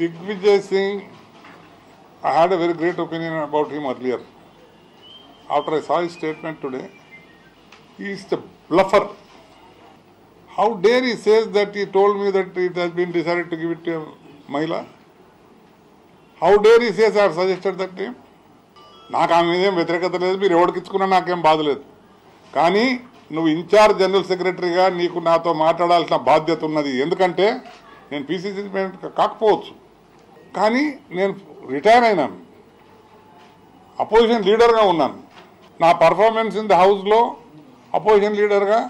Digvijay Singh, I had a very great opinion about him earlier. After I saw his statement today, he is the bluffer. How dare he says that he told me that it has been decided to give it to a Mahila? How dare he says I have suggested that name? నాకు ఆమె మీదేం వ్యతిరేకత లేదు, మీరు ఎవరికి ఇచ్చుకున్నా నాకేం బాధ లేదు. కానీ నువ్వు ఇన్ఛార్జ్ జనరల్ సెక్రటరీగా నీకు నాతో మాట్లాడాల్సిన బాధ్యత ఉన్నది. ఎందుకంటే నేను పీసీసీ కాకపోవచ్చు, కానీ నేను రిటైర్ అయినాను, అపోజిషన్ లీడర్గా ఉన్నాను. నా పర్ఫార్మెన్స్ ఇన్ ద హౌస్లో అపోజిషన్ లీడర్గా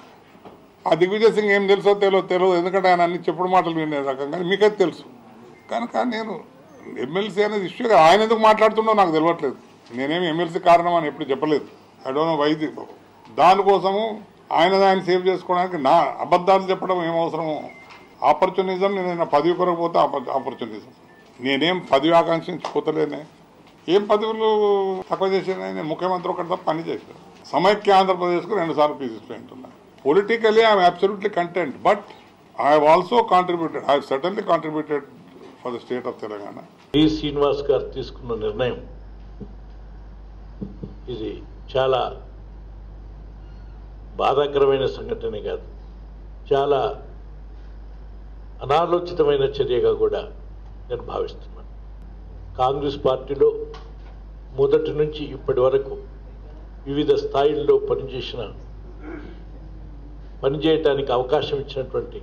ఆ దిగ్విజయ్ సింగ్ ఏం తెలుసో తెలియదు, ఎందుకంటే ఆయన అన్ని చెప్పుడు మాటలు వినే రకం, కానీ మీకైతే తెలుసు. కనుక నేను ఎమ్మెల్సీ అనేది ఇష్యూ కదా, ఆయన ఎందుకు మాట్లాడుతుండో నాకు తెలియట్లేదు. నేనేమి ఎమ్మెల్సీ కారణం అని ఎప్పుడు చెప్పలేదు. I don't know why. దానికోసము ఆయన సేవ్ చేసుకోవడానికి నా అబద్ధాలు చెప్పడం ఏమవసరము? ఆపర్చునిజం, నేను పదవి కొరకు పోతే ఆపర్చునిజం. నేనేం పదవి ఆకాంక్షించిపోతలేనే, ఏం పదవులు తక్కువ చేసేది. నేను ముఖ్యమంత్రి ఒకటి తప్ప పని చేశాను. సమైక్య ఆంధ్రప్రదేశ్కు 2 సార్లు పీసీసీ ఉంటున్నాను. Politically I'm absolutely content, but I have also contributed, I have certainly contributed for the state of Telangana. Srinivas గారు తీసుకున్న నిర్ణయం ఇది చాలా బాధాకరమైన సంఘటనే కాదు, చాలా అనాలోచితమైన చర్యగా కూడా నేను భావిస్తున్నాను. కాంగ్రెస్ పార్టీలో మొదటి నుంచి ఇప్పటి వరకు వివిధ స్థాయిల్లో పనిచేయటానికి అవకాశం ఇచ్చినటువంటి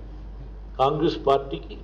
కాంగ్రెస్ పార్టీకి